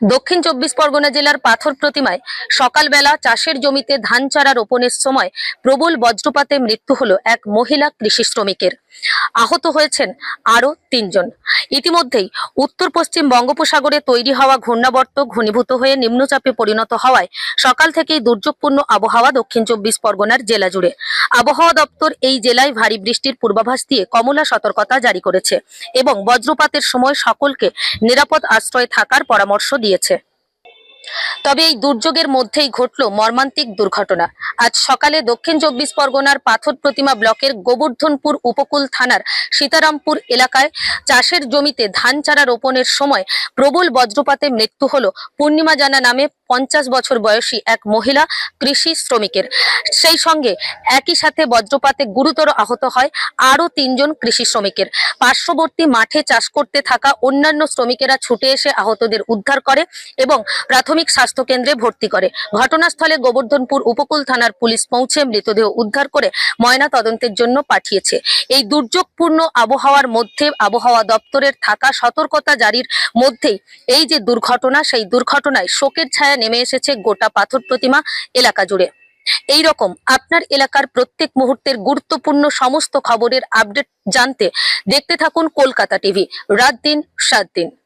দক্ষিণ চব্বিশ পরগনা জেলার পাথর প্রতিমায় সকালবেলা চাষের জমিতে ধান চারা রোপণের সময় প্রবল বজ্রপাতে মৃত্যু হলো এক মহিলা কৃষি শ্রমিকের। আহত হয়েছেন আরো 3 জন। ইতিমধ্যেই উত্তর পশ্চিম বঙ্গোপসাগরে তৈরি হওয়া ঘূর্ণাবর্ত ঘনীভূত হয়ে নিম্নচাপে পরিণত হওয়ায় সকাল থেকেই দুর্যোগপূর্ণ আবহাওয়া দক্ষিণ চব্বিশ পরগনার জেলা জুড়ে। আবহাওয়া দপ্তর এই জেলায় ভারী বৃষ্টির পূর্বাভাস দিয়ে কমলা সতর্কতা জারি করেছে এবং বজ্রপাতের সময় সকলকে নিরাপদ আশ্রয়ে থাকার পরামর্শ দিয়েছে। তবে এই দুর্যোগের মধ্যেই ঘটল মর্মান্তিক দুর্ঘটনা। আজ সকালে দক্ষিণ চব্বিশ পরগনার পাথর প্রতিমা ব্লকের গোবর্ধনপুর উপকূল থানার সীতারামপুর এলাকায় চাষের জমিতে ধান চারা রোপণের সময় প্রবল বজ্রপাতে মৃত্যু হলো পূর্ণিমা জানা নামে 50 বছর বয়সী এক মহিলা কৃষি শ্রমিকের। সেই সঙ্গে একই সাথে বজ্রপাতে গুরুতর আহত হয় আরো 3 জন কৃষি শ্রমিকের। পার্শ্ববর্তী মাঠে চাষ করতে থাকা অন্যান্য শ্রমিকেরা ছুটে এসে আহতদের উদ্ধার করে এবং প্রাথমিক স্বাস্থ্য কেন্দ্রে ভর্তি করে। ঘটনাস্থলে গোবর্ধনপুর উপকূল থানার পুলিশ পৌঁছে মৃতদেহ উদ্ধার করে ময়না তদন্তের জন্য পাঠিয়েছে। এই দুর্যোগপূর্ণ আবহাওয়ার মধ্যে আবহাওয়া দপ্তরের থাকা সতর্কতা জারির মধ্যেই এই যে দুর্ঘটনা, সেই দুর্ঘটনায় শোকের ছায়া নেমে এসেছে গোটা পাথর প্রতিমা এলাকা জুড়ে। এই রকম আপনার এলাকার প্রত্যেক মুহূর্তের গুরুত্বপূর্ণ সমস্ত খবরের আপডেট জানতে দেখতে থাকুন কলকাতা টিভি, রাত দিন 7 দিন।